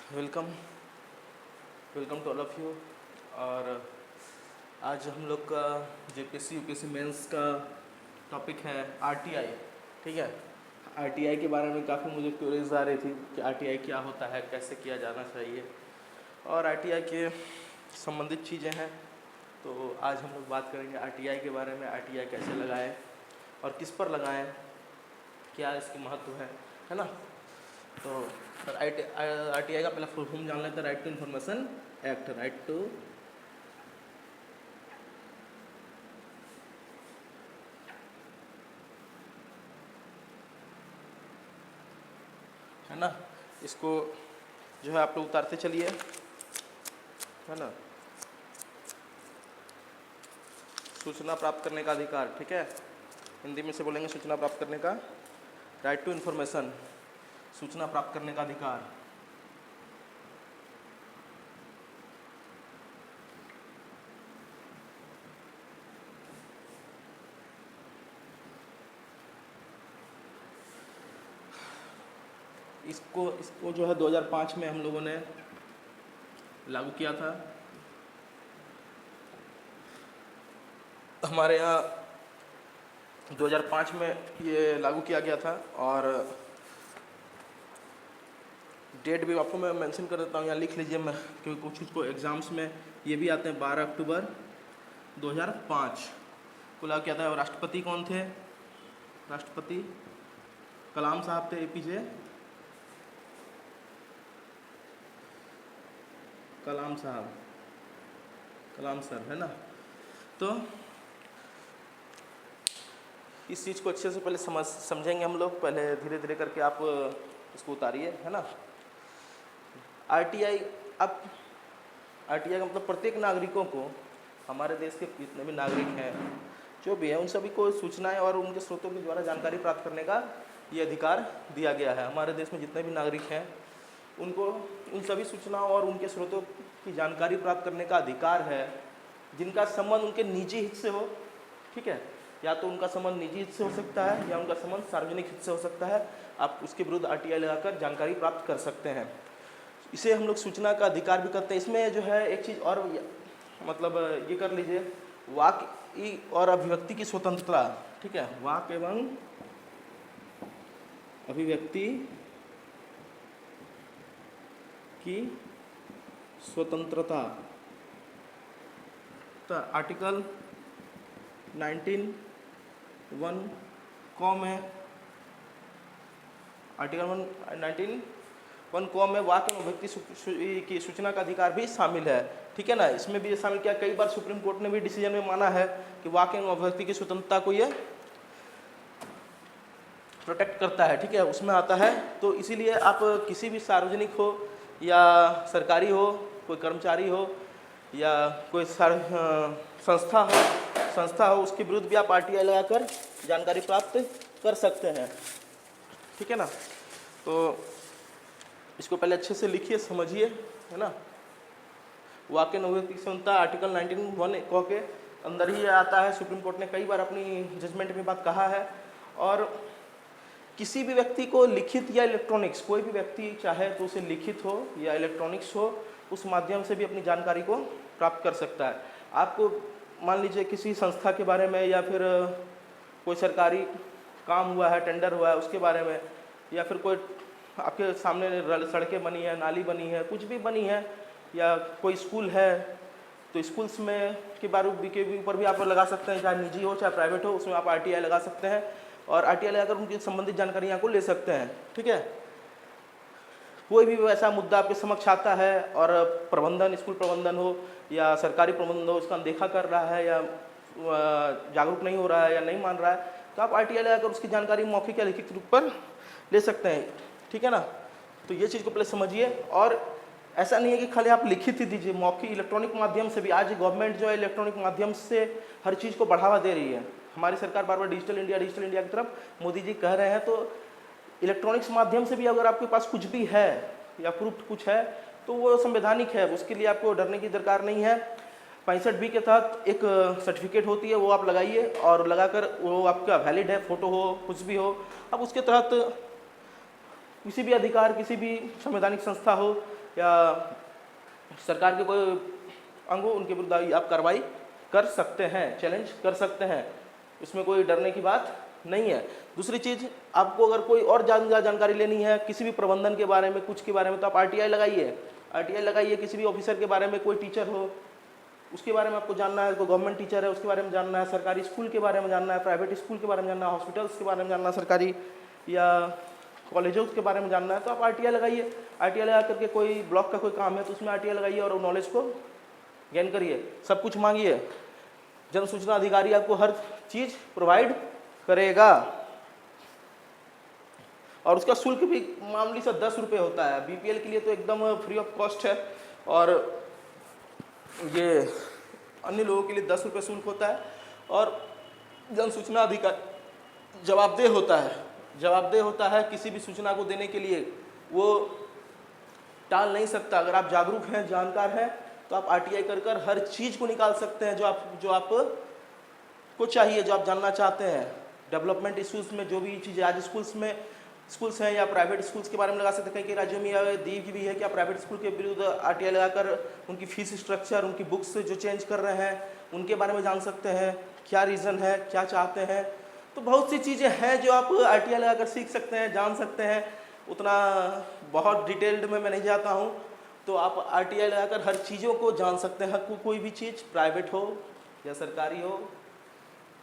Welcome welcome to all of you. और आज हम लोग का जेपीएससी यूपीएससी मेंस का टॉपिक है आरटीआई। ठीक है, आरटीआई के बारे में काफ़ी मुझे क्यूरीज आ रही थी कि आरटीआई क्या होता है, कैसे किया जाना चाहिए और आरटीआई के संबंधित चीज़ें हैं। तो आज हम लोग बात करेंगे आरटीआई के बारे में, आरटीआई कैसे लगाएं और किस पर लगाएं, क्या इसकी महत्व है ना। तो आरटीआई का पहला फुल फॉर्म जान लेते हैं। Right to information act, right to है ना। इसको जो है आप लोग उतारते चलिए, है ना। सूचना प्राप्त करने का अधिकार, ठीक है, हिंदी में से बोलेंगे सूचना प्राप्त करने का, राइट टू इन्फॉर्मेशन, सूचना प्राप्त करने का अधिकार। इसको जो है 2005 में हम लोगों ने लागू किया था। हमारे यहाँ 2005 में ये लागू किया गया था और डेट भी आपको मैं मेंशन कर देता हूँ, यहाँ लिख लीजिए मैं, क्योंकि कुछ को एग्ज़ाम्स में ये भी आते हैं। 12 अक्टूबर 2005 को लागू किया था। और राष्ट्रपति कौन थे? राष्ट्रपति कलाम साहब थे, एपीजे कलाम साहब, कलाम सर, है ना। तो इस चीज़ को अच्छे से पहले समझेंगे हम लोग, पहले धीरे धीरे करके आप इसको उतारिए, है ना। आरटीआई, अब आरटीआई का मतलब प्रत्येक नागरिकों को, हमारे देश के जितने भी नागरिक हैं जो भी है, उन सभी को सूचनाएं और उनके स्रोतों के द्वारा जानकारी प्राप्त करने का ये अधिकार दिया गया है। हमारे देश में जितने भी नागरिक हैं उनको उन सभी सूचनाओं और उनके स्रोतों की जानकारी प्राप्त करने का अधिकार है जिनका संबंध उनके निजी हित से हो। ठीक है, या तो उनका संबंध निजी हित से हो सकता है या उनका संबंध सार्वजनिक हित से हो सकता है। आप उसके विरुद्ध आरटीआई लगाकर जानकारी प्राप्त कर सकते हैं। इसे हम लोग सूचना का अधिकार भी करते हैं। इसमें जो है एक चीज़ और, मतलब ये कर लीजिए, वाक और अभिव्यक्ति की स्वतंत्रता। ठीक है, वाक एवं अभिव्यक्ति की स्वतंत्रता। तो आर्टिकल 19(1) में, आर्टिकल 19(1) में वाक एवं अभिव्यक्ति की सूचना का अधिकार भी शामिल है। ठीक है ना, इसमें भी ये शामिल किया। कई बार सुप्रीम कोर्ट ने भी डिसीजन में माना है कि वाक एवं अभिव्यक्ति की स्वतंत्रता को ये प्रोटेक्ट करता है। ठीक है, उसमें आता है। तो इसीलिए आप किसी भी सार्वजनिक हो या सरकारी हो, कोई कर्मचारी हो या कोई संस्था हो, उसके विरुद्ध भी आप आरटीआई लगाकर जानकारी प्राप्त कर सकते हैं। ठीक है ना। तो इसको पहले अच्छे से लिखिए, समझिए, है ना। वाक एवं अभिव्यक्ति की स्वतंत्रता आर्टिकल 19(1) के अंदर ही आता है। सुप्रीम कोर्ट ने कई बार अपनी जजमेंट में बात कहा है। और किसी भी व्यक्ति को लिखित या इलेक्ट्रॉनिक्स, कोई भी व्यक्ति चाहे तो उसे लिखित हो या इलेक्ट्रॉनिक्स हो, उस माध्यम से भी अपनी जानकारी को प्राप्त कर सकता है। आपको मान लीजिए किसी संस्था के बारे में या फिर कोई सरकारी काम हुआ है, टेंडर हुआ है, उसके बारे में, या फिर कोई आपके सामने सड़कें बनी है, नाली बनी है, कुछ भी बनी है, या कोई स्कूल है, तो स्कूल्स में के बारे के ऊपर भी आप लगा सकते हैं, चाहे निजी हो चाहे प्राइवेट हो, उसमें आप आरटीआई लगा सकते हैं और आरटीआई लगाकर उनकी संबंधित जानकारियाँ को ले सकते हैं। ठीक है, कोई भी वैसा मुद्दा आपके समक्ष आता है और प्रबंधन, स्कूल प्रबंधन हो या सरकारी प्रबंधन हो, उसका अनदेखा कर रहा है या जागरूक नहीं हो रहा है या नहीं मान रहा है, तो आप आरटीआई लगाकर उसकी जानकारी मौखिक या लिखित रूप पर ले सकते हैं। ठीक है ना। तो ये चीज़ को पहले समझिए। और ऐसा नहीं है कि खाली आप लिखित ही दीजिए, मौखिक इलेक्ट्रॉनिक माध्यम से भी आज गवर्नमेंट जो है इलेक्ट्रॉनिक माध्यम से हर चीज़ को बढ़ावा दे रही है। हमारी सरकार बार बार डिजिटल इंडिया की तरफ मोदी जी कह रहे हैं। तो इलेक्ट्रॉनिक्स माध्यम से भी अगर आपके पास कुछ भी है या प्रूफ कुछ है तो वो संवैधानिक है, उसके लिए आपको डरने की दरकार नहीं है। 65B के तहत एक सर्टिफिकेट होती है, वो आप लगाइए और लगाकर वो आपका वैलिड है, फोटो हो कुछ भी हो। अब उसके तहत किसी भी अधिकार, किसी भी संवैधानिक संस्था हो या सरकार के कोई अंग हो, उनके विरुद्ध आप कार्रवाई कर सकते हैं, चैलेंज कर सकते हैं। इसमें कोई डरने की बात नहीं है। दूसरी चीज़, आपको अगर कोई और जानकारी लेनी है किसी भी प्रबंधन के बारे में, कुछ के बारे में, तो आप आरटीआई लगाइए। आरटीआई लगाइए, किसी भी ऑफिसर के बारे में, कोई टीचर हो उसके बारे में आपको जानना है, कोई गवर्नमेंट टीचर है उसके बारे में जानना है, सरकारी स्कूल के बारे में जानना है, प्राइवेट स्कूल के बारे में जानना है, हॉस्पिटल्स के बारे में जानना है, सरकारी या कॉलेजों के बारे में जानना है, तो आप आरटीआई लगाइए। आरटीआई लगा करके कोई ब्लॉक का कोई काम है तो उसमें आरटीआई लगाइए और नॉलेज को गेन करिए। सब कुछ मांगिए, जन सूचना अधिकारी आपको हर चीज़ प्रोवाइड करेगा। और उसका शुल्क भी मामूली सा 10 रुपये होता है। बीपीएल के लिए तो एकदम फ्री ऑफ कॉस्ट है, और ये अन्य लोगों के लिए 10 रुपये शुल्क होता है। और जन सूचना अधिकारी जवाबदेह होता है किसी भी सूचना को देने के लिए, वो टाल नहीं सकता। अगर आप जागरूक हैं, जानकार हैं, तो आप आरटीआई कर हर चीज़ को निकाल सकते हैं जो आप को चाहिए, जो आप जानना चाहते हैं। डेवलपमेंट इश्यूज़ में जो भी चीज़ें आज स्कूल्स हैं या प्राइवेट स्कूल्स के बारे में लगा सकते हैं। कई राज्यों में दी भी है कि आप प्राइवेट स्कूल के विरुद्ध आरटीआई लगाकर उनकी फीस स्ट्रक्चर, उनकी बुक्स जो चेंज कर रहे हैं, उनके बारे में जान सकते हैं, क्या रीज़न है, क्या चाहते हैं। तो बहुत सी चीज़ें हैं जो आप आरटीआई लगाकर सीख सकते हैं, जान सकते हैं। उतना बहुत डिटेल्ड में मैं नहीं जाता हूँ। तो आप आरटीआई लगाकर हर चीज़ों को जान सकते हैं। कोई भी चीज़ प्राइवेट हो या सरकारी हो,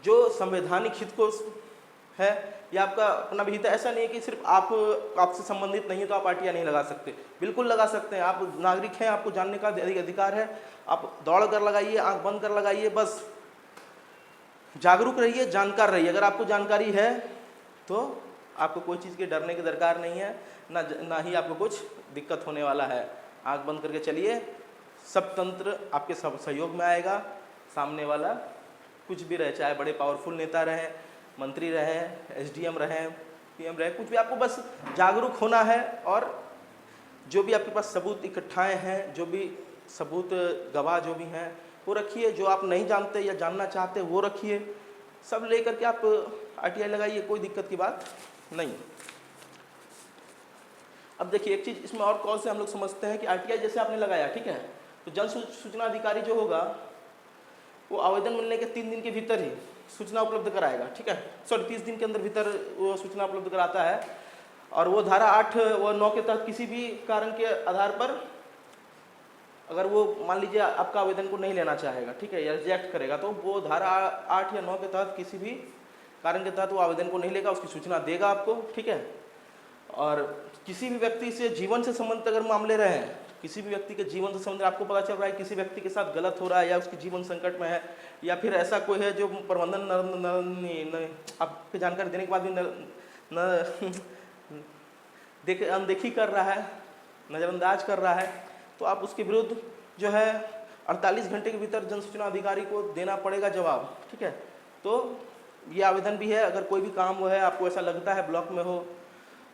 जो संवैधानिक हित को है या आपका अपना भी हित है। ऐसा नहीं है कि सिर्फ आपसे संबंधित नहीं है तो आप आरटीआई नहीं लगा सकते, बिल्कुल लगा सकते हैं। आप नागरिक हैं, आपको जानने का अधिकार है। आप दौड़ कर लगाइए, आंख बंद कर लगाइए, बस जागरूक रहिए, जानकार रहिए। अगर आपको जानकारी है तो आपको कोई चीज़ के डरने की दरकार नहीं है, ना ही आपको कुछ दिक्कत होने वाला है। आंख बंद करके चलिए, सब तंत्र आपके सब सहयोग में आएगा। सामने वाला कुछ भी रहे, चाहे बड़े पावरफुल नेता रहे, मंत्री रहे, एसडीएम रहे, पीएम रहे, कुछ भी, आपको बस जागरूक होना है। और जो भी आपके पास सबूत इकट्ठाए हैं, जो भी सबूत गवाह जो भी हैं वो रखिए। जो आप नहीं जानते या जानना चाहते वो रखिए। सब लेकर के आप आरटीआई लगाइए, कोई दिक्कत की बात नहीं। अब देखिए एक चीज़ इसमें और कौन से हम लोग समझते हैं कि आरटीआई जैसे आपने लगाया, ठीक है, तो जन सूचना अधिकारी जो होगा वो आवेदन मिलने के 3 दिन के भीतर ही सूचना उपलब्ध कराएगा, ठीक है, सॉरी 30 दिन के अंदर भीतर वो सूचना उपलब्ध कराता है। और वो धारा 8 व 9 के तहत किसी भी कारण के आधार पर अगर वो मान लीजिए आपका आवेदन को नहीं लेना चाहेगा, ठीक है, या रिजेक्ट करेगा, तो वो धारा 8 या 9 के तहत किसी भी कारण के तहत वो आवेदन को नहीं लेगा, उसकी सूचना देगा आपको, ठीक है। और किसी भी व्यक्ति से जीवन से संबंधित अगर मामले रहे, किसी भी व्यक्ति के जीवन से संबंधित आपको पता चल रहा है किसी व्यक्ति के साथ गलत हो रहा है या उसकी जीवन संकट में है, या फिर ऐसा कोई है जो प्रबंधन आपकी जानकारी देने के बाद भी अनदेखी कर रहा है, नज़रअंदाज कर रहा है, तो आप उसके विरुद्ध जो है 48 घंटे के भीतर जन सूचना अधिकारी को देना पड़ेगा जवाब, ठीक है। तो ये आवेदन भी है, अगर कोई भी काम वो है आपको ऐसा लगता है ब्लॉक में हो,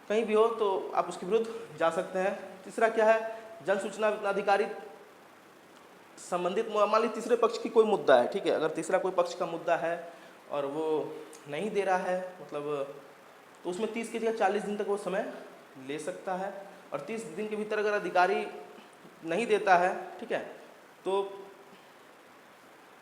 कहीं भी हो, तो आप उसके विरुद्ध जा सकते हैं। तीसरा क्या है, जन सूचना अधिकारी संबंधित मान लीजिए तीसरे पक्ष की कोई मुद्दा है, ठीक है, अगर तीसरा कोई पक्ष का मुद्दा है और वो नहीं दे रहा है, मतलब तो उसमें 30 की जगह 40 दिन तक वो समय ले सकता है। और 30 दिन के भीतर अगर अधिकारी नहीं देता है, ठीक है, तो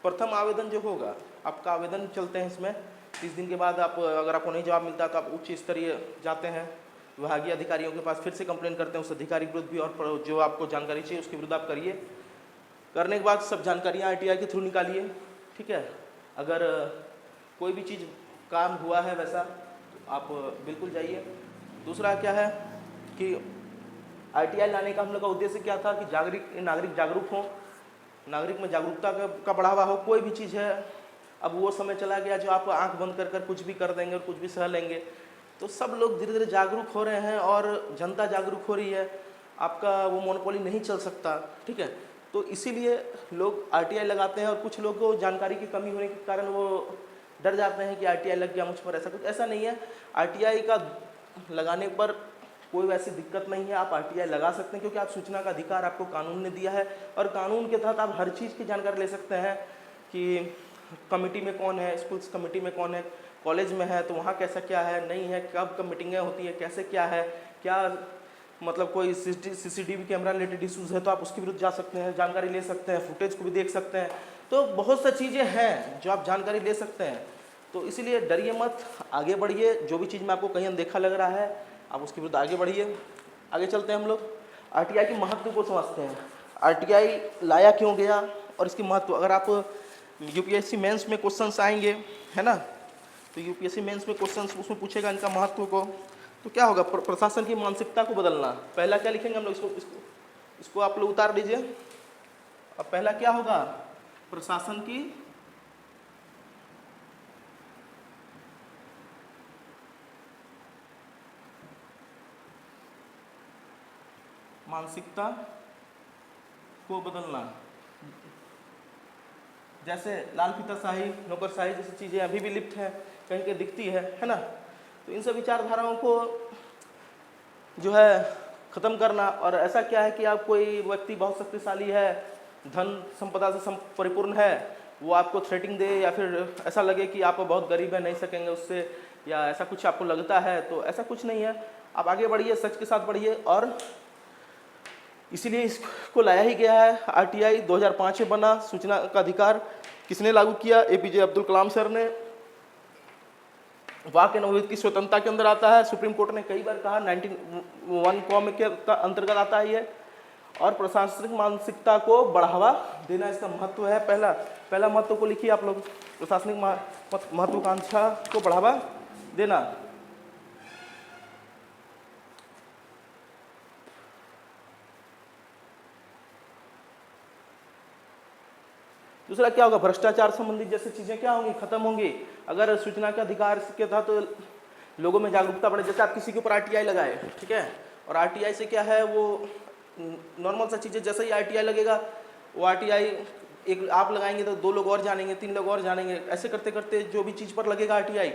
प्रथम आवेदन जो होगा, आपका आवेदन चलते हैं इसमें 30 दिन के बाद आप अगर आपको नहीं जवाब मिलता तो आप उच्च स्तरीय जाते हैं, विभागीय अधिकारियों के पास फिर से कंप्लेन करते हैं उस अधिकारी विरुद्ध भी, और जो आपको जानकारी चाहिए उसके विरुद्ध आप करिए। करने के बाद सब जानकारियाँ आरटीआई के थ्रू निकालिए, ठीक है। अगर कोई भी चीज़ काम हुआ है वैसा तो आप बिल्कुल जाइए। दूसरा क्या है कि आरटीआई लाने का हम लोग का उद्देश्य क्या था कि नागरिक जागरूक हों, नागरिक में जागरूकता का बढ़ावा हो। कोई भी चीज़ है, अब वो समय चला गया जो आप आंख बंद कर कुछ भी कर देंगे और कुछ भी सह लेंगे, तो सब लोग धीरे धीरे जागरूक हो रहे हैं और जनता जागरूक हो रही है, आपका वो मोनोपोली नहीं चल सकता, ठीक है। तो इसीलिए लोग आरटीआई लगाते हैं, और कुछ लोग को जानकारी की कमी होने के कारण वो डर जाते हैं कि आरटीआई लग गया मुझ पर, ऐसा कुछ ऐसा नहीं है। आरटीआई का लगाने पर कोई वैसी दिक्कत नहीं है, आप आरटीआई लगा सकते हैं, क्योंकि आप सूचना का अधिकार आपको कानून ने दिया है, और कानून के तहत आप हर चीज़ की जानकारी ले सकते हैं कि कमेटी में कौन है, स्कूल्स कमेटी में कौन है, कॉलेज में है तो वहाँ कैसा क्या है, नहीं है, कब मीटिंगें होती है, कैसे क्या है, क्या मतलब कोई सीसीटीवी कैमरा रिलेटेड इशूज़ है तो आप उसके विरुद्ध जा सकते हैं, जानकारी ले सकते हैं, फुटेज को भी देख सकते हैं। तो बहुत सी चीज़ें हैं जो आप जानकारी ले सकते हैं। तो इसीलिए डरिए मत, आगे बढ़िए। जो भी चीज़ में आपको कहीं अनदेखा लग रहा है आप उसके विरुद्ध आगे बढ़िए। आगे चलते हैं हम लोग आरटीआई के महत्व को समझते हैं। आरटीआई लाया क्यों गया और इसकी महत्व। अगर आप यूपीएससी मेंस में क्वेश्चंस आएंगे, है ना, तो यूपीएससी मेंस में क्वेश्चंस उसमें पूछेगा इनका महत्व को, तो क्या होगा, प्रशासन की मानसिकता को बदलना। पहला क्या लिखेंगे हम लोग, इसको आप लोग उतार दीजिए। अब पहला क्या होगा, प्रशासन की मानसिकता को बदलना। जैसे लाल फीताशाही, नौकरशाही जैसी चीज़ें अभी भी लिप्त हैं, कहीं कहीं दिखती है ना। तो इन सब विचारधाराओं को जो है ख़त्म करना। और ऐसा क्या है कि आप कोई व्यक्ति बहुत शक्तिशाली है, धन संपदा से परिपूर्ण है, वो आपको थ्रेटिंग दे या फिर ऐसा लगे कि आप बहुत गरीब है, नहीं सकेंगे उससे, या ऐसा कुछ आपको लगता है, तो ऐसा कुछ नहीं है। आप आगे बढ़िए, सच के साथ बढ़िए। और इसीलिए इसको लाया ही गया है। आरटीआई 2005 में बना। सूचना का अधिकार किसने लागू किया, एपीजे अब्दुल कलाम सर ने। वाक एवं अभिव्यक्ति की स्वतंत्रता के अंदर आता है। सुप्रीम कोर्ट ने कई बार कहा 1901 कॉम के अंतर्गत आता है ये। और प्रशासनिक मानसिकता को बढ़ावा देना इसका महत्व है। पहला महत्व को लिखिए आप लोग, प्रशासनिक महत्वाकांक्षा को बढ़ावा देना। दूसरा क्या होगा, भ्रष्टाचार संबंधित जैसी चीज़ें क्या होंगी, खत्म होंगी। अगर सूचना के अधिकार के तहत तो लोगों में जागरूकता बढ़े। जैसे आप किसी के ऊपर आरटीआई लगाए, ठीक है, और आरटीआई से क्या है, वो नॉर्मल सा चीज़ें, जैसे ही आरटीआई लगेगा वो आरटीआई एक आप लगाएंगे तो 2 लोग और जानेंगे, 3 लोग और जानेंगे। ऐसे करते करते जो भी चीज़ पर लगेगा आरटीआई,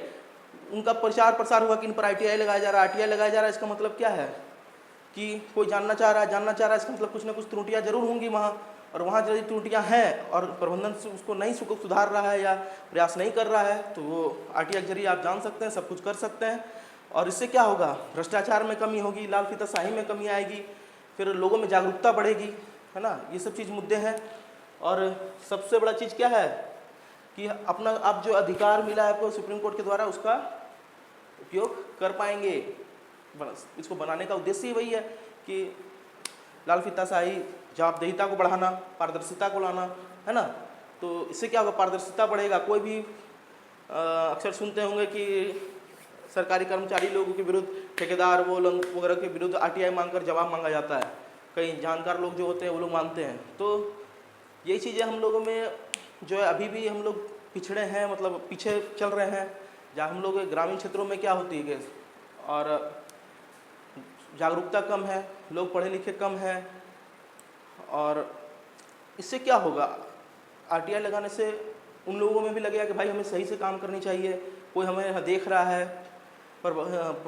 उनका प्रचार प्रसार होगा कि इन पर आरटीआई लगाया जा रहा है, आरटीआई लगाया जा रहा है। इसका मतलब क्या है कि कोई जानना चाह रहा है, इसका मतलब कुछ ना कुछ त्रुटियाँ जरूर होंगी वहाँ। और वहाँ यदि त्रुटियाँ हैं और प्रबंधन से उसको नहीं सुधार रहा है या प्रयास नहीं कर रहा है, तो वो आरटीआई के जरिए आप जान सकते हैं, सब कुछ कर सकते हैं। और इससे क्या होगा, भ्रष्टाचार में कमी होगी, लाल फीताशाही में कमी आएगी, फिर लोगों में जागरूकता बढ़ेगी, है ना। ये सब चीज़ मुद्दे हैं। और सबसे बड़ा चीज़ क्या है कि अपना आप जो अधिकार मिला है आपको सुप्रीम कोर्ट के द्वारा, उसका उपयोग कर पाएंगे। इसको बनाने का उद्देश्य ही वही है कि लाल फीताशाही, जवाबदेहिता को बढ़ाना, पारदर्शिता को लाना, है ना। तो इससे क्या होगा, पारदर्शिता बढ़ेगा। कोई भी अक्सर सुनते होंगे कि सरकारी कर्मचारी लोगों के विरुद्ध, ठेकेदार वो लोग वगैरह के विरुद्ध आरटीआई मांगकर जवाब मांगा जाता है। कई जानकार लोग जो होते हैं वो लोग मानते हैं। तो यही चीज़ें हम लोगों में जो है अभी भी हम लोग पिछड़े हैं, मतलब पीछे चल रहे हैं। जहाँ हम लोग ग्रामीण क्षेत्रों में क्या होती है, और जागरूकता कम है, लोग पढ़े लिखे कम हैं। और इससे क्या होगा, आरटीआई लगाने से उन लोगों में भी लगेगा कि भाई हमें सही से काम करनी चाहिए, कोई हमें देख रहा है, पर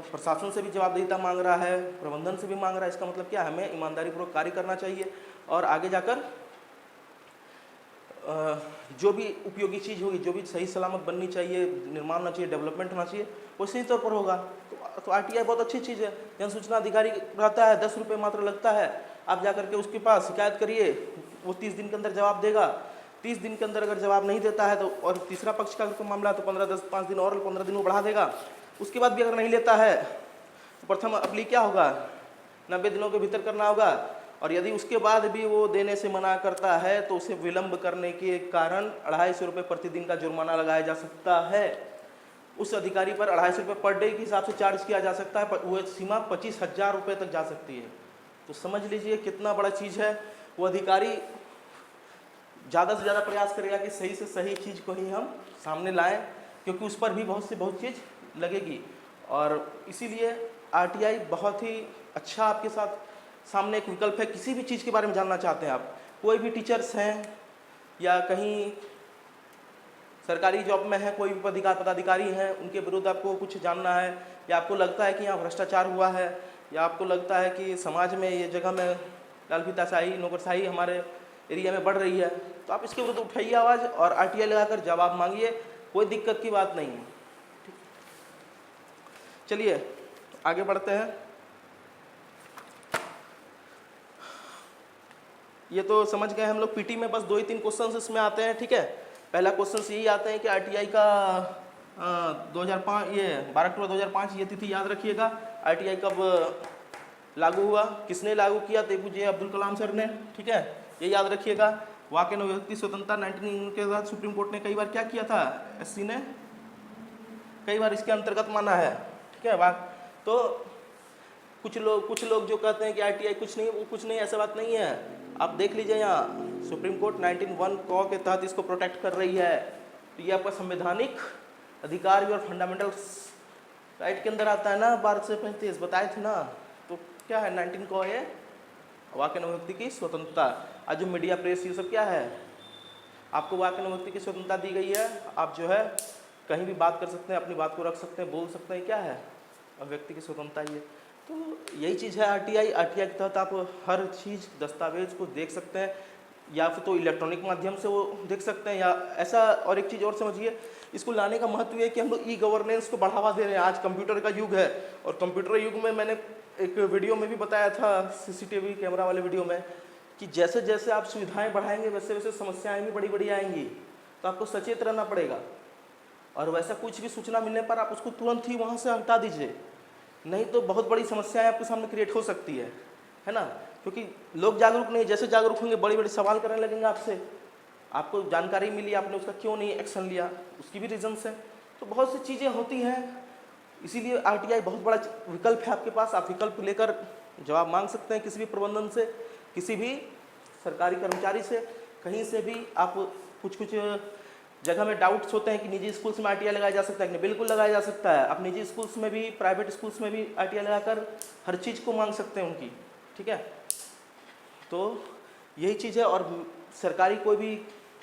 प्रशासन से भी जवाबदेहिता मांग रहा है, प्रबंधन से भी मांग रहा है। इसका मतलब क्या है, हमें ईमानदारीपूर्वक कार्य करना चाहिए और आगे जाकर जो भी उपयोगी चीज़ होगी, जो भी सही सलामत बननी चाहिए, निर्माण होना चाहिए, डेवलपमेंट होना चाहिए, वो सही तौर पर होगा। तो आरटीआई बहुत अच्छी चीज़ है। जन सूचना अधिकारी रहता है, 10 रुपये मात्र लगता है। आप जा करके उसके पास शिकायत करिए, वो 30 दिन के अंदर जवाब देगा। 30 दिन के अंदर अगर जवाब नहीं देता है तो, और तीसरा पक्ष का अगर मामला है तो 5 दिन और 15 दिन वो बढ़ा देगा। उसके बाद भी अगर नहीं लेता है तो प्रथम अपील क्या होगा, 90 दिनों के भीतर करना होगा। और यदि उसके बाद भी वो देने से मना करता है तो उसे विलंब करने के कारण 250 रुपये प्रतिदिन का जुर्माना लगाया जा सकता है। उस अधिकारी पर 250 रुपये पर डे के हिसाब से चार्ज किया जा सकता है, पर वह सीमा 25,000 रुपये तक जा सकती है। तो समझ लीजिए कितना बड़ा चीज़ है। वो अधिकारी ज़्यादा से ज़्यादा प्रयास करेगा कि सही से सही चीज़ को ही हम सामने लाएं, क्योंकि उस पर भी बहुत चीज़ लगेगी। और इसीलिए आरटीआई बहुत ही अच्छा आपके साथ सामने एक विकल्प है। किसी भी चीज़ के बारे में जानना चाहते हैं आप, कोई भी टीचर्स हैं या कहीं सरकारी जॉब में है, कोई भी पदाधिकारी हैं, उनके विरुद्ध आपको कुछ जानना है, या आपको लगता है कि यहाँ भ्रष्टाचार हुआ है, या आपको लगता है कि समाज में ये जगह में लाल फीताशाही, नौकरशाही हमारे एरिया में बढ़ रही है, तो आप इसके विरुद्ध उठाइए आवाज़ और आरटीआई लगाकर जवाब मांगिए। कोई दिक्कत की बात नहीं है। चलिए आगे बढ़ते हैं। ये तो समझ गए हम लोग। पीटी में बस 2 ही 3 क्वेश्चन इसमें आते हैं, ठीक है। पहला क्वेश्चन यही आते हैं कि आरटीआई का 2005 ये 12 अक्टूबर 2005 ये तिथि याद रखिएगा। आरटीआई कब लागू हुआ, किसने लागू किया, APJ अब्दुल कलाम सर ने, ठीक है, ये याद रखिएगा। वाक्य एवं व्यक्ति स्वतंत्रता 19 के बाद सुप्रीम कोर्ट ने कई बार क्या किया था, एससी ने कई बार इसके अंतर्गत माना है, ठीक है। तो कुछ लोग जो कहते हैं कि आरटीआई कुछ नहीं, वो कुछ नहीं, ऐसा बात नहीं है। आप देख लीजिए यहाँ सुप्रीम कोर्ट 19(1) क के तहत इसको प्रोटेक्ट कर रही है। तो ये आपका संवैधानिक अधिकार भी और फंडामेंटल राइट के अंदर आता है ना। 1235 बताए थे ना। तो क्या है 19 क ये वाक्य एवं व्यक्ति की स्वतंत्रता। आज जो मीडिया प्रेस ये सब क्या है, आपको वाक्य एवं व्यक्ति की स्वतंत्रता दी गई है। आप जो है कहीं भी बात कर सकते हैं, अपनी बात को रख सकते हैं, बोल सकते हैं, क्या है व्यक्ति की स्वतंत्रता ही है। तो यही चीज़ है आरटीआई के तहत आप हर चीज़ दस्तावेज को देख सकते हैं, या फिर तो इलेक्ट्रॉनिक माध्यम से वो देख सकते हैं, या ऐसा। और एक चीज़ और समझिए, इसको लाने का महत्व ये है कि हम लोग ई गवर्नेंस को बढ़ावा दे रहे हैं। आज कंप्यूटर का युग है, और कंप्यूटर युग में मैंने एक वीडियो में भी बताया था, CCTV कैमरा वाले वीडियो में, कि जैसे जैसे आप सुविधाएँ बढ़ाएंगे वैसे वैसे समस्याएँ भी बड़ी बड़ी आएंगी। तो आपको सचेत रहना पड़ेगा, और वैसा कुछ भी सूचना मिलने पर आप उसको तुरंत ही वहाँ से हटा दीजिए, नहीं तो बहुत बड़ी समस्याएं आपके सामने क्रिएट हो सकती है ना। क्योंकि लोग जागरूक नहीं, जैसे जागरूक होंगे बड़ी बड़ी सवाल करने लगेंगे आपसे। आपको जानकारी मिली, आपने उसका क्यों नहीं एक्शन लिया, उसकी भी रीजन्स हैं। तो बहुत सी चीज़ें होती हैं, इसीलिए आरटीआई बहुत बड़ा विकल्प है आपके पास। आप विकल्प लेकर जवाब मांग सकते हैं किसी भी प्रबंधन से, किसी भी सरकारी कर्मचारी से, कहीं से भी। आप कुछ जगह में डाउट्स होते हैं कि निजी स्कूल्स में आरटीआई लगाया जा सकता है कि नहीं, बिल्कुल लगाया जा सकता है। आप निजी स्कूल्स में भी, प्राइवेट स्कूल्स में भी आरटीआई लगाकर हर चीज़ को मांग सकते हैं उनकी, ठीक है। तो यही चीज़ है। और सरकारी कोई भी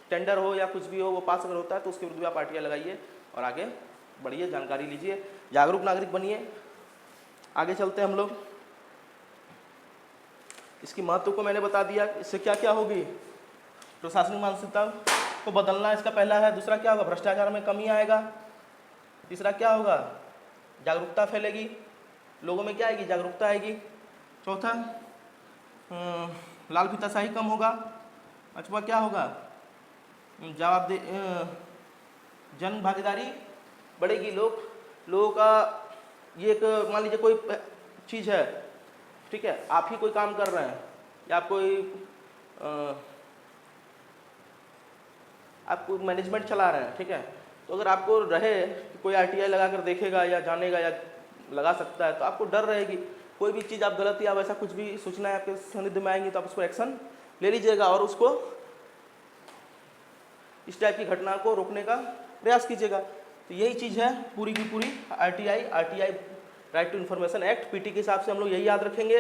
टेंडर हो या कुछ भी हो, वो पास अगर होता है तो उसके विरुद्ध भी आप आरटीआई लगाइए और आगे बढ़िए, जानकारी लीजिए, जागरूक नागरिक बनिए। आगे चलते हैं हम लोग। इसकी महत्व को मैंने बता दिया। इससे क्या क्या होगी, प्रशासनिक मानसिकता को बदलना इसका पहला है। दूसरा क्या होगा, भ्रष्टाचार में कमी आएगा। तीसरा क्या होगा, जागरूकता फैलेगी, लोगों में क्या आएगी, जागरूकता आएगी। चौथा, लाल फीताशाही कम होगा। पांचवा क्या होगा, जन भागीदारी बढ़ेगी। लोगों का ये एक, मान लीजिए कोई चीज़ है, ठीक है, आप ही कोई काम कर रहे हैं, या आप कोई मैनेजमेंट चला रहे हैं, ठीक है। तो अगर आपको रहे कि कोई आरटीआई लगा कर देखेगा या जानेगा या लगा सकता है, तो आपको डर रहेगी। कोई भी चीज़ आप गलत या वैसा कुछ भी सूचनाएं आपके सानिध्य में आएंगी तो आप उसको एक्शन ले लीजिएगा, और उसको इस टाइप की घटना को रोकने का प्रयास कीजिएगा। तो यही चीज़ है पूरी की पूरी RTI right to information act. PT के हिसाब से हम लोग यही याद रखेंगे।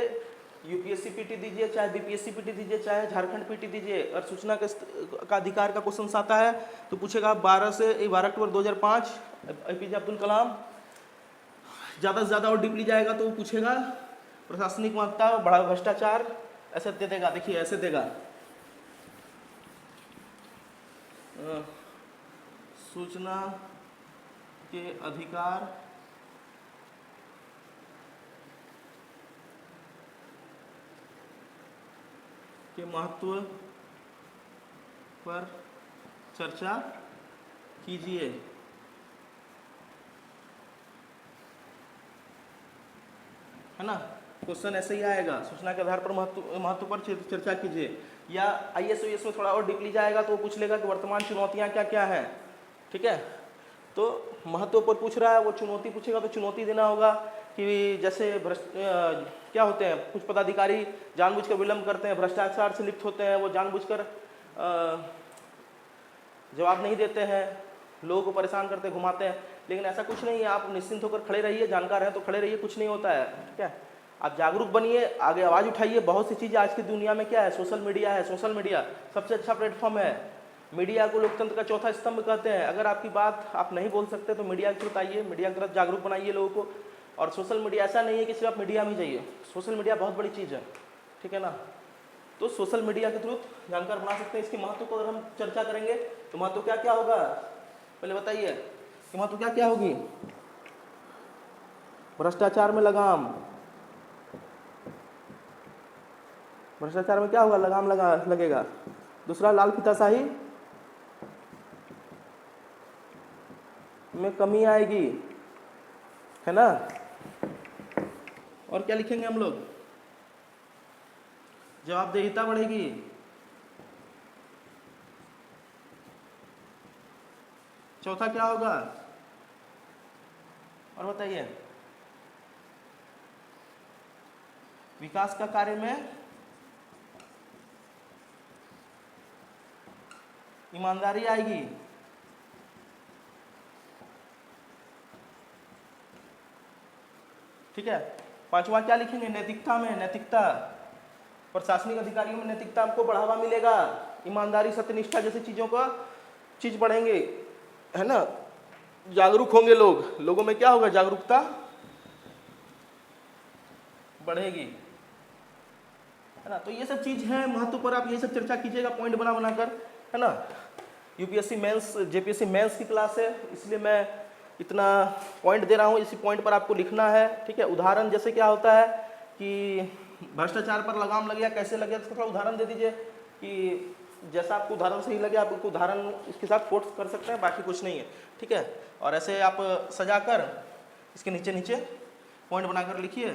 यूपीएससी पीटी दीजिए, चाहे बीपीएससी पीटी दीजिए, चाहे झारखंड पीटी दीजिए, और सूचना का अधिकार का क्वेश्चन आता है तो पूछेगा 12 अक्टूबर 2005 APJ अब्दुल कलाम। ज़्यादा से ज़्यादा और डीपली जाएगा तो वो पूछेगा प्रशासनिक महत्ता, बड़ा भ्रष्टाचार, ऐसे दे देगा। देखिए ऐसे देगा, सूचना के अधिकार के महत्व पर चर्चा कीजिए। है ना, क्वेश्चन ऐसे ही आएगा, सूचना के आधार पर महत्व पर चर्चा कीजिए। या IAS में थोड़ा और डीपली जाएगा तो वो पूछ लेगा कि वर्तमान चुनौतियां क्या क्या हैं, ठीक है। तो महत्व पर पूछ रहा है, वो चुनौती पूछेगा तो चुनौती देना होगा कि जैसे क्या होते हैं, कुछ पदाधिकारी जानबूझकर विलंब करते हैं, भ्रष्टाचार से लिप्त होते हैं, वो जानबूझकर जवाब नहीं देते हैं, लोगों को परेशान करते घुमाते हैं। लेकिन ऐसा कुछ नहीं है, आप निश्चिंत होकर खड़े रहिए, जानकार हैं तो खड़े रहिए, कुछ नहीं होता है, ठीक है। आप जागरूक बनिए, आगे आवाज़ उठाइए। बहुत सी चीज़ें आज की दुनिया में क्या है, सोशल मीडिया है। सोशल मीडिया सबसे अच्छा प्लेटफॉर्म है। मीडिया को लोकतंत्र का चौथा स्तंभ कहते हैं। अगर आपकी बात आप नहीं बोल सकते तो मीडिया के थ्रू आइए, मीडिया की तरफ जागरूक बनाइए लोगों को। और सोशल मीडिया ऐसा नहीं है कि सिर्फ आप मीडिया में जाइए, सोशल मीडिया बहुत बड़ी चीज़ है, ठीक है ना। तो सोशल मीडिया के थ्रू जानकार बना सकते हैं। इसके महत्व को अगर हम चर्चा करेंगे तो महत्व क्या क्या होगा, पहले बताइए कि महत्व क्या क्या होगी। भ्रष्टाचार में लगाम, भ्रष्टाचार में क्या होगा, लगाम लगेगा। दूसरा, लाल फीताशाही में कमी आएगी, है ना। और क्या लिखेंगे हम लोग, जवाबदेहिता बढ़ेगी, चौथा क्या होगा और बताइए, विकास का कार्य में ईमानदारी आएगी। ठीक है। पांचवा क्या लिखेंगे, नैतिकता में, नैतिकता, प्रशासनिक अधिकारियों में नैतिकता को बढ़ावा मिलेगा, ईमानदारी, सत्यनिष्ठा जैसी चीजों का चीज बढ़ेंगे, है ना। जागरूक होंगे लोग, लोगों में क्या होगा, जागरूकता बढ़ेगी, है ना। तो ये सब चीज है महत्व पर, आप ये सब चर्चा कीजिएगा पॉइंट बना बनाकर, है ना। यूपीएससी मेंस, जेपीएससी मेंस की क्लास है, इसलिए मैं इतना पॉइंट दे रहा हूँ, इसी पॉइंट पर आपको लिखना है। ठीक है। उदाहरण जैसे क्या होता है कि भ्रष्टाचार पर लगाम लगे, कैसे लगे, इसका थोड़ा उदाहरण दे दीजिए कि जैसा आपको उदाहरण सही लगे आप उदाहरण इसके साथ कोट कर सकते हैं, बाकी कुछ नहीं है। ठीक है। और ऐसे आप सजाकर इसके नीचे नीचे पॉइंट बनाकर लिखिए,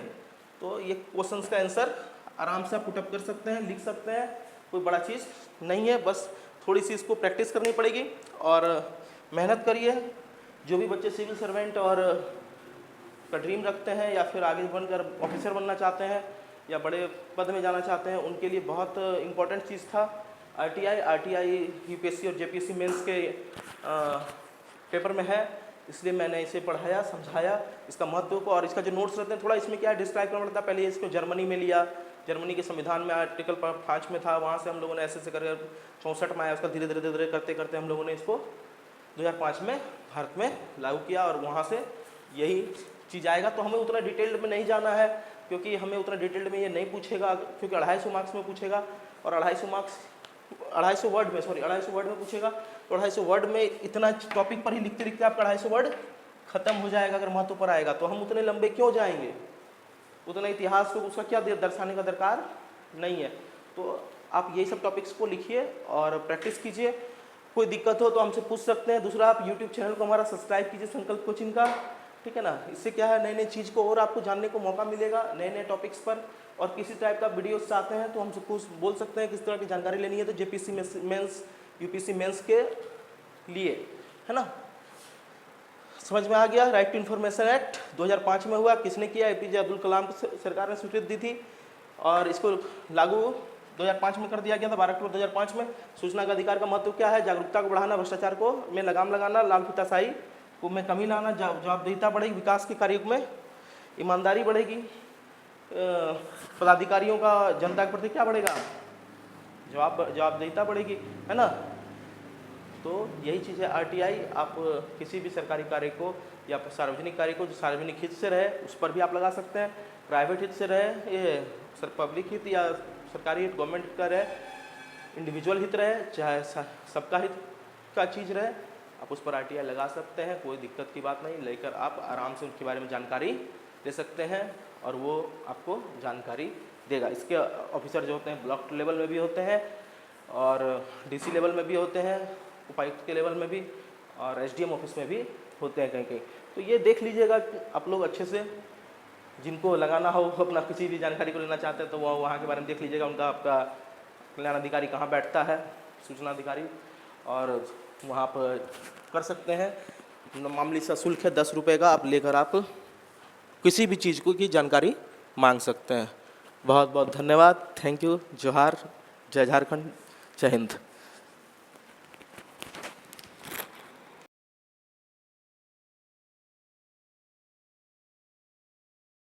तो ये क्वेश्चंस का आंसर आराम से आप पुटअप कर सकते हैं, लिख सकते हैं, कोई बड़ा चीज़ नहीं है। बस थोड़ी सी इसको प्रैक्टिस करनी पड़ेगी और मेहनत करिए। जो भी बच्चे सिविल सर्वेंट और का ड्रीम रखते हैं या फिर आगे बनकर ऑफिसर बनना चाहते हैं या बड़े पद में जाना चाहते हैं, उनके लिए बहुत इम्पोर्टेंट चीज़ था आरटीआई यूपीएससी और जेपीएससी मेंस के पेपर में है, इसलिए मैंने इसे पढ़ाया, समझाया इसका महत्व को। और इसका जो नोट्स रहते हैं, थोड़ा इसमें क्या है, डिस्क्राइब करना पड़ता है। पहले इसको जर्मनी में लिया, जर्मनी के संविधान में आर्टिकल 5 में था, वहाँ से हम लोगों ने ऐसे कर 64 में आया, उसका धीरे धीरे करते करते हम लोगों ने इसको 2005 में भारत में लागू किया और वहाँ से यही चीज़ आएगा। तो हमें उतना डिटेल्ड में नहीं जाना है, क्योंकि हमें उतना डिटेल्ड में ये नहीं पूछेगा, क्योंकि 250 मार्क्स में पूछेगा और 250 वर्ड में, सॉरी 250 वर्ड में पूछेगा। तो 250 वर्ड में इतना टॉपिक पर ही लिखते लिखते आपका 250 वर्ड खत्म हो जाएगा अगर महत्व पर आएगा। तो हम उतने लंबे क्यों जाएंगे, उतना इतिहास को उसका क्या दर्शाने का दरकार नहीं है। तो आप यही सब टॉपिक्स को लिखिए और प्रैक्टिस कीजिए। कोई दिक्कत हो तो हमसे पूछ सकते हैं। दूसरा, आप यूट्यूब चैनल को हमारा सब्सक्राइब कीजिए, संकल्प कोचिंग का, ठीक है ना। इससे क्या है, नई नई चीज़ को और आपको जानने को मौका मिलेगा, नए नए टॉपिक्स पर। और किसी टाइप का वीडियोस चाहते हैं तो हमसे पूछ बोल सकते हैं, किस तरह की जानकारी लेनी है तो जेपीएससी मेंस, यूपीएससी मेंस के लिए, है ना। समझ में आ गया। राइट टू इन्फॉर्मेशन एक्ट 2005 में हुआ, किसने किया, एपीजे अब्दुल कलाम को सरकार ने स्वीकृति दी थी और इसको लागू 2005 में कर दिया गया था, 12 अक्टूबर 2005 में। सूचना का अधिकार का महत्व क्या है, जागरूकता को बढ़ाना, भ्रष्टाचार को में लगाम लगाना, लाल फीताशाही को में कमी लाना, जवाबदेहिता बढ़ेगी, विकास के कार्यों में ईमानदारी बढ़ेगी, पदाधिकारियों का जनता के प्रति क्या बढ़ेगा, जवाबदेहिता बढ़ेगी, है ना। तो यही चीज़ है आरटीआई। आप किसी भी सरकारी कार्य को या सार्वजनिक कार्य को जो सार्वजनिक हित से रहे उस पर भी आप लगा सकते हैं, प्राइवेट हित से रहे, ये पब्लिक हित या सरकारी हित, गवर्नमेंट हित का रहे, इंडिविजुअल हित रहे, चाहे सबका हित का चीज़ रहे, आप उस पर आरटीआई लगा सकते हैं, कोई दिक्कत की बात नहीं। लेकर आप आराम से उनके बारे में जानकारी ले सकते हैं और वो आपको जानकारी देगा। इसके ऑफिसर जो होते हैं ब्लॉक लेवल में भी होते हैं और डीसी लेवल में भी होते हैं, उपायुक्त के लेवल में भी और एसडीएम ऑफिस में भी होते हैं कहीं कहीं। तो ये देख लीजिएगा आप लोग अच्छे से, जिनको लगाना हो अपना किसी भी जानकारी को लेना चाहते हैं तो वो वहाँ के बारे में देख लीजिएगा। उनका आपका कल्याण अधिकारी कहाँ बैठता है, सूचना अधिकारी, और वहाँ पर कर सकते हैं। मामूली सा शुल्क है 10 रुपये का, आप लेकर आप किसी भी चीज़ को की जानकारी मांग सकते हैं। बहुत बहुत धन्यवाद, थैंक यू, जोहार, जय झारखंड, जय हिंद।